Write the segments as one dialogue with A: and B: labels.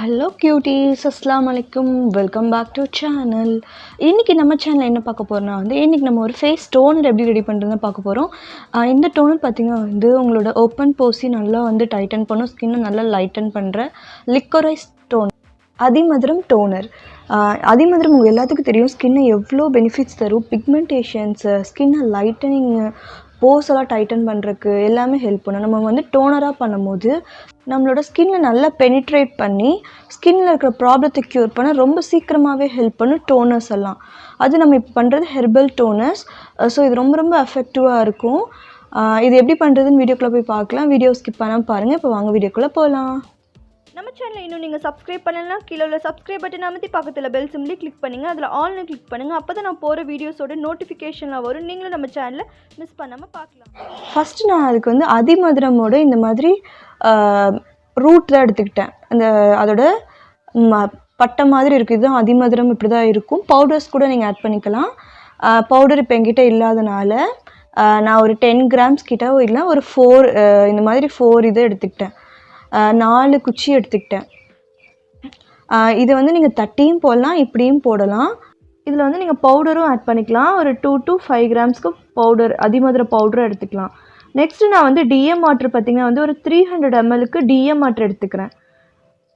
A: Hello cuties, அஸ்ஸலாமு அலைக்கும். Welcome back to channel. இன்றைக்கி நம்ம சேனலில் என்ன பார்க்க போகிறோம்னா இன்றைக்கி நம்ம ஒரு ஃபேஸ் டோனர் எப்படி ரெடி பண்ணுறதுன்னு பார்க்க போகிறோம். இந்த டோனர் பார்த்திங்கன்னா உங்களோட ஓப்பன் போஸி நல்லா டைட்டன் பண்ணும், ஸ்கின்னை நல்லா லைட்டன் பண்ணுற லிக்கரைஸ் டோனர், அதிமதுரம் டோனர். அதிமதுரம் உங்கள் எல்லாத்துக்கும் தெரியும், ஸ்கின்னை எவ்வளோ பெனிஃபிட்ஸ் தரும். பிக்மெண்டேஷன்ஸு, ஸ்கின்னை லைட்டனிங், போஸ் எல்லாம் டைட்டன் பண்ணுறதுக்கு எல்லாமே ஹெல்ப் பண்ணும். நம்ம டோனராக பண்ணும்போது நம்மளோட ஸ்கின்னை நல்லா பெனிட்ரேட் பண்ணி ஸ்கின்னில் இருக்கிற ப்ராப்ளத்தை க்யூர் பண்ண ரொம்ப சீக்கிரமாகவே ஹெல்ப் பண்ணும் டோனர்ஸ் எல்லாம். அது நம்ம இப்போ பண்ணுறது ஹெர்பல் டோனர்ஸ். ஸோ இது ரொம்ப ரொம்ப எஃபெக்டிவாக இருக்கும். இது எப்படி பண்ணுறதுன்னு வீடியோக்குள்ளே போய் பார்க்கலாம். வீடியோ ஸ்கிப் பண்ணாமல் பாருங்கள். இப்போ வாங்க வீடியோக்குள்ளே போகலாம்.
B: நம்ம சேனலை இன்னும் நீங்கள் சப்ஸ்கிரைப் பண்ணலாம், கீழே உள்ள சப்ஸ்கிரைப் பட்டன் அமைத்தி பக்கத்தில் பெல் சிம்லி கிளிக் பண்ணுங்கள். அதில் ஆல்னு கிளிக் பண்ணுங்கள். அப்போ தான் நான் போகிற வீடியோஸோட நோட்டிஃபிகேஷனில் வரும். நீங்களும் நம்ம சேனலை மிஸ் பண்ணாமல் பார்க்கலாம்.
A: ஃபஸ்ட்டு நான் அதுக்கு அதிமதுரமோட இந்த மாதிரி ரூட் தான் எடுத்துக்கிட்டேன். அதோட பட்டை மாதிரி இருக்குது. இதுதான் அதிமதுரம், இப்படி தான் இருக்கும். பவுடர்ஸ் கூட நீங்கள் ஆட் பண்ணிக்கலாம். பவுடர் இப்போ என்கிட்ட இல்லாதனால நான் ஒரு 10 கிராம்ஸ் கிட்ட இல்லை ஒரு 4 இந்த மாதிரி 4 இதை எடுத்துக்கிட்டேன். 4 குச்சி எடுத்துக்கிட்டேன். இதை நீங்கள் தட்டியும் போடலாம், இப்படியும் போடலாம். இதில் நீங்கள் பவுடரும் ஆட் பண்ணிக்கலாம். ஒரு 2 to 5 கிராம்ஸ்க்கு பவுடர், அதிமதுர பவுடரும் எடுத்துக்கலாம். நெக்ஸ்ட்டு நான் டிஎம் வாட்டர் பார்த்திங்கன்னா ஒரு 300 mlக்கு டிஎம் வாட்டர் எடுத்துக்கிறேன்.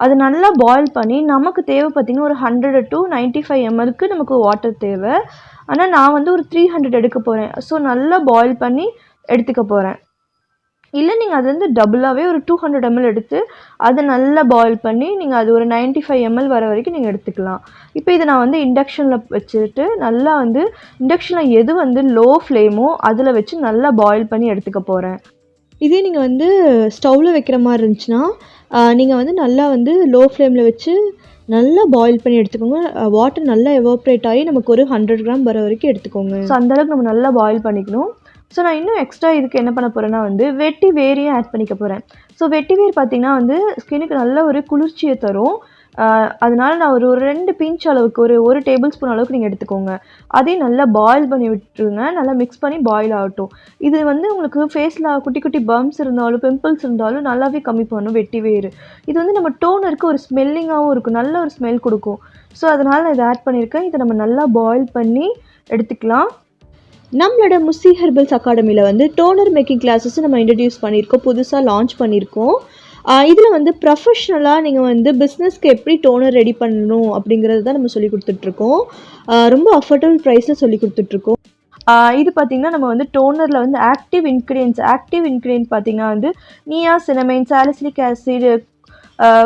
A: அது நல்லா பாயில் பண்ணி நமக்கு தேவை பார்த்திங்கன்னா ஒரு 100 to 95 mlக்கு நமக்கு வாட்டர் தேவை. ஆனால் நான் ஒரு 300 எடுக்க போகிறேன். ஸோ நல்லா பாயில் பண்ணி எடுத்துக்க போகிறேன். இல்லை நீங்கள் அது டபுளாகவே ஒரு 200 ml எடுத்து அதை நல்லா பாயில் பண்ணி நீங்கள் அது ஒரு 95 ml வர வரைக்கும் நீங்கள் எடுத்துக்கலாம். இப்போ இதை நான் இண்டக்ஷனில் வச்சுட்டு நல்லா இண்டக்ஷனில் எது லோ ஃப்ளேமோ அதில் வச்சு நல்லா பாயில் பண்ணி எடுத்துக்க போகிறேன். இதே நீங்கள் ஸ்டவ்வில் வைக்கிற மாதிரி இருந்துச்சுன்னா நீங்கள் நல்லா லோ ஃப்ளேமில் வச்சு நல்லா பாயில் பண்ணி எடுத்துக்கோங்க. வாட்டர் நல்லா எவாப்ரேட் ஆகி நமக்கு ஒரு 100 கிராம் வர வரைக்கும் எடுத்துக்கோங்க. ஸோ அந்தளவுக்கு நம்ம நல்லா பாயில் பண்ணிக்கணும். ஸோ நான் இன்னும் எக்ஸ்ட்ரா இதுக்கு என்ன பண்ண போகிறேன்னா வெட்டி வேரையும் ஆட் பண்ணிக்க போகிறேன். ஸோ வெட்டி வேர் பார்த்திங்கன்னா ஸ்கின்னுக்கு நல்ல ஒரு குளிர்ச்சியை தரும். அதனால் நான் ஒரு 2 பிஞ்ச் அளவுக்கு ஒரு டேபிள் ஸ்பூன் அளவுக்கு நீங்கள் எடுத்துக்கோங்க. அதையும் நல்லா பாயில் பண்ணி விட்டுருங்க. நல்லா மிக்ஸ் பண்ணி பாயில் ஆகட்டும். இது உங்களுக்கு ஃபேஸில் குட்டி குட்டி பம்ப்ஸ் இருந்தாலும் பிம்பிள்ஸ் இருந்தாலும் நல்லாவே கம்மி பண்ணும் வெட்டி வேர். இது நம்ம டோனருக்கு ஒரு ஸ்மெல்லிங்காகவும் இருக்கும், நல்ல ஒரு ஸ்மெல் கொடுக்கும். ஸோ அதனால் நான் இதை ஆட் பண்ணியிருக்கேன். இதை நம்ம நல்லா பாயில் பண்ணி எடுத்துக்கலாம். நம்மளோட முசி ஹெர்பல்ஸ் அகாடமியில் டோனர் மேக்கிங் கிளாஸஸ் நம்ம இன்ட்ரடியூஸ் பண்ணியிருக்கோம், புதுசாக லான்ச் பண்ணியிருக்கோம். இதில் ப்ரொஃபஷ்னலாக நீங்கள் பிஸ்னஸ்க்கு எப்படி டோனர் ரெடி பண்ணணும் அப்படிங்கிறது தான் நம்ம சொல்லி கொடுத்துட்ருக்கோம். ரொம்ப அஃபோர்டபுள் ப்ரைஸில் சொல்லி கொடுத்துட்ருக்கோம். இது பார்த்திங்கன்னா நம்ம டோனரில் ஆக்டிவ் இன்க்ரீடியன்ட் பார்த்திங்கன்னா niacinamide, salicylic acid,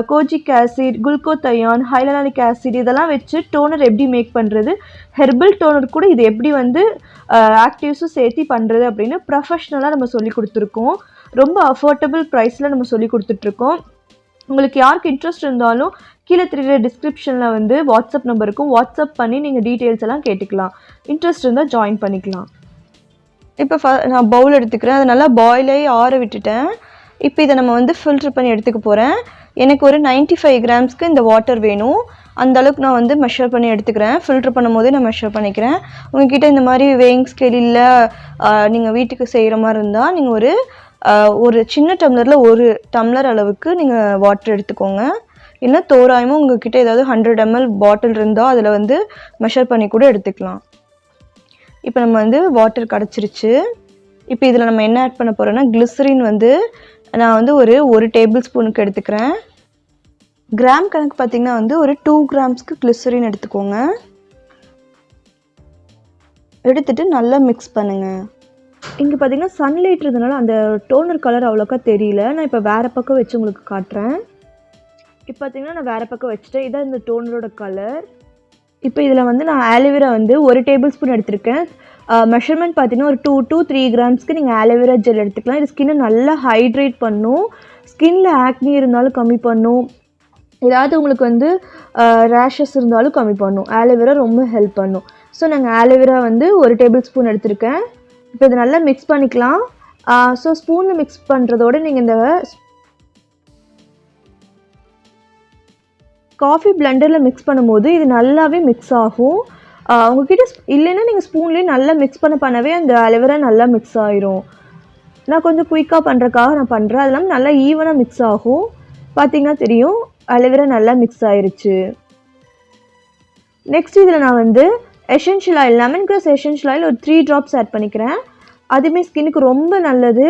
A: kojic acid, glutathione, hyaluronic acid இதெல்லாம் வச்சு டோனர் எப்படி மேக் பண்ணுறது, ஹெர்பல் டோனர் கூட இது எப்படி ஆக்டிவ்ஸும் சேர்த்து பண்ணுறது அப்படின்னு ப்ரொஃபஷ்னலாக நம்ம சொல்லி கொடுத்துருக்கோம். ரொம்ப அஃபோர்டபுள் ப்ரைஸில் நம்ம சொல்லி கொடுத்துட்ருக்கோம். உங்களுக்கு யாருக்கு இன்ட்ரெஸ்ட் இருந்தாலும் கீழே தெரியுற டிஸ்கிரிப்ஷனில் வாட்ஸ்அப் நம்பர் இருக்கும். வாட்ஸ்அப் பண்ணி நீங்கள் டீட்டெயில்ஸ் எல்லாம் கேட்டுக்கலாம். இன்ட்ரெஸ்ட் இருந்தால் ஜாயின் பண்ணிக்கலாம். இப்போ நான் பவுல் எடுத்துக்கிறேன். அதை நல்லா பாயில் ஆகி ஆற விட்டுட்டேன். இப்போ இதை நம்ம ஃபில்ட்ரு பண்ணி எடுத்துக்க போகிறேன். எனக்கு ஒரு 95 கிராம்ஸ்க்கு இந்த வாட்டர் வேணும். அந்தளவுக்கு நான் மெஷர் பண்ணி எடுத்துக்கிறேன். ஃபில்ட்ரு பண்ணும் போதே நான் மெஷர் பண்ணிக்கிறேன். உங்கள்கிட்ட இந்த மாதிரி வேயிங் ஸ்கேல் இல்லை, நீங்கள் வீட்டுக்கு செய்கிற மாதிரி இருந்தால் நீங்கள் ஒரு சின்ன டம்ளரில் 1 டம்ளர் அளவுக்கு நீங்கள் வாட்டர் எடுத்துக்கோங்க. இல்லை தோராயமாக உங்கள்கிட்ட ஏதாவது 100 ml பாட்டில் இருந்தால் அதில் மெஷர் பண்ணி கூட எடுத்துக்கலாம். இப்போ நம்ம வாட்டர் கிடச்சிருச்சு. இப்போ இதில் நம்ம என்ன ஆட் பண்ண போகிறோன்னா கிளிசரின் நான் ஒரு டேபிள் ஸ்பூனுக்கு எடுத்துக்கிறேன். கிராம் கணக்கு பார்த்திங்கன்னா ஒரு 2 கிராம்ஸ்க்கு கிளிசரின் எடுத்துக்கோங்க. எடுத்துகிட்டு நல்லா மிக்ஸ் பண்ணுங்கள். இங்கே பார்த்திங்கன்னா சன்லைட் இருந்தனால அந்த டோனர் கலர் அவ்வளோக்கா தெரியல. நான் இப்போ வேறு பக்கம் வச்சு உங்களுக்கு காட்டுறேன். இப்போ பார்த்திங்கன்னா நான் வேறு பக்கம் வச்சுட்டேன். இதான் இந்த டோனரோட கலர். இப்போ இதில் நான் ஆலோவேரா 1 டேபிள் ஸ்பூன் எடுத்திருக்கேன். மெஷர்மெண்ட் பார்த்திங்கன்னா ஒரு 2 to 3 கிராம்ஸ்க்கு நீங்கள் ஆலோவேரா ஜெல் எடுத்துக்கலாம். இது ஸ்கின்னை நல்லா ஹைட்ரேட் பண்ணும். ஸ்கின்னில் ஆக்னி இருந்தாலும் கம்மி பண்ணும். ஏதாவது உங்களுக்கு ரேஷஸ் இருந்தாலும் கம்மி பண்ணும். ஆலோவேரா ரொம்ப ஹெல்ப் பண்ணும். ஸோ நாங்கள் ஆலோவேரா 1 டேபிள் ஸ்பூன் எடுத்திருக்கேன். இப்போ இதை நல்லா மிக்ஸ் பண்ணிக்கலாம். ஸோ ஸ்பூனில் மிக்ஸ் பண்ணுறதோட நீங்கள் இந்த காஃபி பிளெண்டரில் மிக்ஸ் பண்ணும்போது இது நல்லாவே மிக்ஸ் ஆகும். உங்கள்கிட்ட இல்லைன்னா நீங்கள் ஸ்பூன்லேயே நல்லா மிக்ஸ் பண்ணவே அந்த ஆலோவேரா நல்லா மிக்ஸ் ஆகிரும். நான் கொஞ்சம் குயிக்காக பண்ணுறக்காக நான் பண்ணுறேன். அது இல்லாமல் நல்லா ஈவனாக மிக்ஸ் ஆகும். பார்த்திங்கன்னா தெரியும். அலோவேரா நல்லா மிக்ஸ் ஆயிருச்சு. நெக்ஸ்ட் இதில் நான் வந்து essential oil, lemon grass essential oil ஒரு 3 ட்ராப்ஸ் ஆட் பண்ணிக்கிறேன். அதுவுமே ஸ்கின்னுக்கு ரொம்ப நல்லது.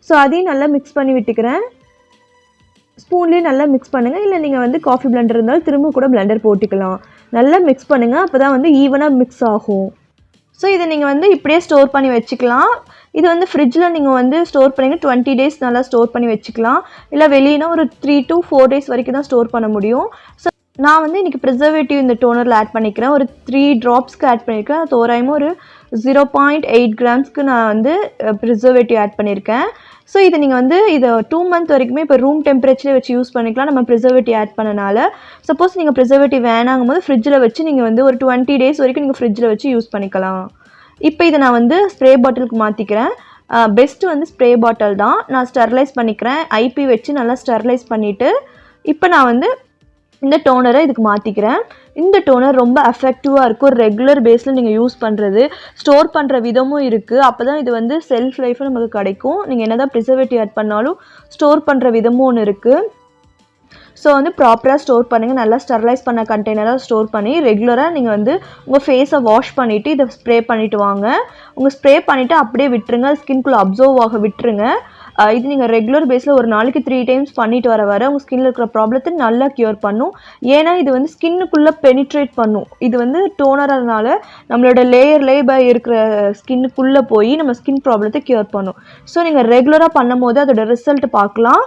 A: ஸோ அதையும் நல்லா மிக்ஸ் பண்ணி விட்டுக்கிறேன். ஸ்பூன்லேயே நல்லா மிக்ஸ் பண்ணுங்கள். இல்லை நீங்கள் வந்து காஃபி பிளெண்டர் இருந்தாலும் திரும்ப கூட பிளெண்டர் போட்டுக்கலாம். நல்லா மிக்ஸ் பண்ணுங்கள். அப்போ தான் வந்து ஈவனாக மிக்ஸ் ஆகும். ஸோ இதை நீங்கள் வந்து இப்படியே ஸ்டோர் பண்ணி வச்சுக்கலாம். இது வந்து ஃப்ரிட்ஜில் நீங்கள் வந்து ஸ்டோர் பண்ணிங்க 20 டேஸ் நல்லா ஸ்டோர் பண்ணி வச்சுக்கலாம். இல்லை வெளியினா ஒரு 3 to 4 டேஸ் வரைக்கும் தான் ஸ்டோர் பண்ண முடியும். ஸோ நான் வந்து இன்றைக்கி ப்ரிசர்வேட்டிவ் இந்த டோனரில் ஆட் பண்ணிக்கிறேன். ஒரு 3 ட்ராப்ஸ்க்கு ஆட் பண்ணியிருக்கேன். தோராயமாக ஒரு 0.8 கிராம்ஸ்க்கு நான் வந்து ப்ரிசர்வேட்டிவ் ஆட் பண்ணியிருக்கேன். ஸோ இதை நீங்கள் வந்து இதை 2 மந்த் வரைக்குமே இப்போ ரூம் டெம்பரேச்சரே வச்சு யூஸ் பண்ணிக்கலாம். நம்ம ப்ரிசர்வேட்டிவ் ஆட் பண்ணனால சப்போஸ் நீங்கள் ப்ரிசர்வேட்டிவ் வேணாங்கும் போது ஃப்ரிட்ஜில் வச்சு நீங்கள் வந்து ஒரு 20 டேஸ் வரைக்கும் நீங்கள் ஃப்ரிட்ஜில் வச்சு யூஸ் பண்ணிக்கலாம். இப்போ இதை நான் வந்து ஸ்ப்ரே பாட்டிலுக்கு மாற்றிக்கிறேன். பெஸ்ட்டு வந்து ஸ்ப்ரே பாட்டில் தான். நான் ஸ்டெர்லைஸ் பண்ணிக்கிறேன். ஐபி வச்சு நல்லா ஸ்டெர்லைஸ் பண்ணிவிட்டு இப்போ நான் வந்து இந்த டோனரை இதுக்கு மாற்றிக்கிறேன். இந்த டோனர் ரொம்ப எஃபெக்டிவாக இருக்கும். ரெகுலர் பேஸில் நீங்கள் யூஸ் பண்ணுறது, ஸ்டோர் பண்ணுற விதமும் இருக்குது. அப்போ தான் இது வந்து செல்ஃப் லைஃப்பும் நமக்கு கிடைக்கும். நீங்கள் என்ன தான் ப்ரிசர்வேட்டிவ் ஆட் பண்ணாலும் ஸ்டோர் பண்ணுற விதமும் ஒன்று இருக்குது. ஸோ வந்து ப்ராப்பராக ஸ்டோர் பண்ணுங்கள். நல்லா ஸ்டெர்லைஸ் பண்ண கண்டெய்னராக ஸ்டோர் பண்ணி ரெகுலராக நீங்கள் வந்து உங்கள் ஃபேஸை வாஷ் பண்ணிவிட்டு இதை ஸ்ப்ரே பண்ணிவிட்டு வாங்க. உங்கள் ஸ்ப்ரே பண்ணிவிட்டு அப்படியே விட்டுருங்க. ஸ்கின்குள்ளே அப்சர்வ் ஆக விட்டுருங்க. இது நீங்கள் ரெகுலர் பேஸில் ஒரு நாளைக்கு 3 டைம்ஸ் பண்ணிட்டு வர உங்கள் ஸ்கின்னில் இருக்கிற ப்ராப்ளத்தை நல்லா க்யூர் பண்ணும். ஏன்னா இது வந்து ஸ்கின்னுக்குள்ளே பெனிட்ரேட் பண்ணும். இது வந்து டோனர்னால நம்மளோட லேயர் பை இருக்கிற ஸ்கின்னுக்குள்ளே போய் நம்ம ஸ்கின் ப்ராப்ளத்தை க்யூர் பண்ணும். ஸோ நீங்கள் ரெகுலராக பண்ணும் போது அதோட ரிசல்ட் பார்க்கலாம்.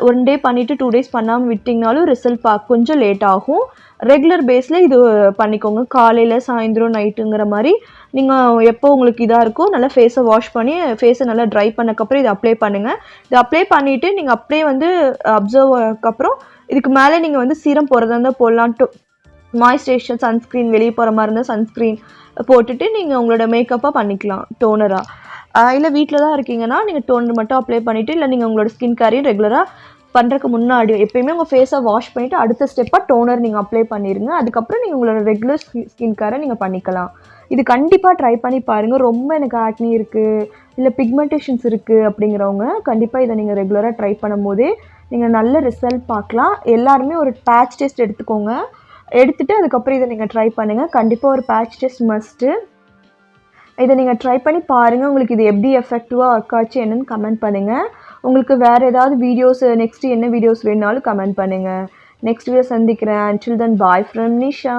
A: 1 டே பண்ணிவிட்டு 2 டேஸ் பண்ணாமல் விட்டிங்கனாலும் ரிசல்ட் கொஞ்சம் லேட் ஆகும். ரெகுலர் பேஸில் இது பண்ணிக்கோங்க. காலையில், சாயந்தரம், நைட்டுங்கிற மாதிரி நீங்கள் எப்போ உங்களுக்கு இதாக இருக்கோ நல்லா ஃபேஸை வாஷ் பண்ணி ஃபேஸை நல்லா ட்ரை பண்ணக்கப்புறம் இதை அப்ளை பண்ணுங்கள். இதை அப்ளை பண்ணிவிட்டு நீங்கள் அப்படியே வந்து அப்சர்வ் ஆனதுக்கப்புறம் இதுக்கு மேலே நீங்கள் வந்து சீரம் போடுறதா இருந்தால் போடலாம். மாய்ஸ்சரைசர், சன்ஸ்க்ரீன், வெளியே போகிற மாதிரி இருந்தால் சன்ஸ்க்ரீன் போட்டுட்டு நீங்கள் உங்களோட மேக்கப்பை பண்ணிக்கலாம் டோனராக. இல்லை வீட்டில் தான் இருக்கீங்கன்னா நீங்கள் டோனர் மட்டும் அப்ளை பண்ணிவிட்டு, இல்லை நீங்கள் உங்களோட ஸ்கின் கேரையும் ரெகுலராக பண்ணுறதுக்கு முன்னாடி எப்பயுமே உங்கள் ஃபேஸை வாஷ் பண்ணிவிட்டு அடுத்த ஸ்டெப்பாக டோனர் நீங்கள் அப்ளை பண்ணிடுங்க. அதுக்கப்புறம் நீங்கள் உங்களோட ரெகுலர் ஸ்கின் கேரை நீங்கள் பண்ணிக்கலாம். இது கண்டிப்பாக ட்ரை பண்ணி பாருங்கள். ரொம்ப எனக்கு ஆக்னி இருக்குது, இல்லை பிக்மெண்டேஷன்ஸ் இருக்குது அப்படிங்கிறவங்க கண்டிப்பாக இதை நீங்கள் ரெகுலராக ட்ரை பண்ணும் போதே நீங்கள் நல்ல ரிசல்ட் பார்க்கலாம். எல்லாருமே ஒரு பேட்ச் டெஸ்ட் எடுத்துக்கோங்க. எடுத்துகிட்டு அதுக்கப்புறம் இதை நீங்கள் ட்ரை பண்ணுங்கள். கண்டிப்பாக ஒரு பேட்ச் டெஸ்ட் மஸ்ட்டு. இதை நீங்கள் ட்ரை பண்ணி பாருங்கள். உங்களுக்கு இது எப்படி எஃபெக்டிவாக ஒர்க் ஆச்சு என்னன்னு கமெண்ட் பண்ணுங்கள். உங்களுக்கு வேறு ஏதாவது வீடியோஸ் நெக்ஸ்ட்டு என்ன வீடியோஸ் வேணுனாலும் கமெண்ட் பண்ணுங்கள். நெக்ஸ்ட் வீடியோ சந்திக்கிறேன். Until then, bye from Nisha.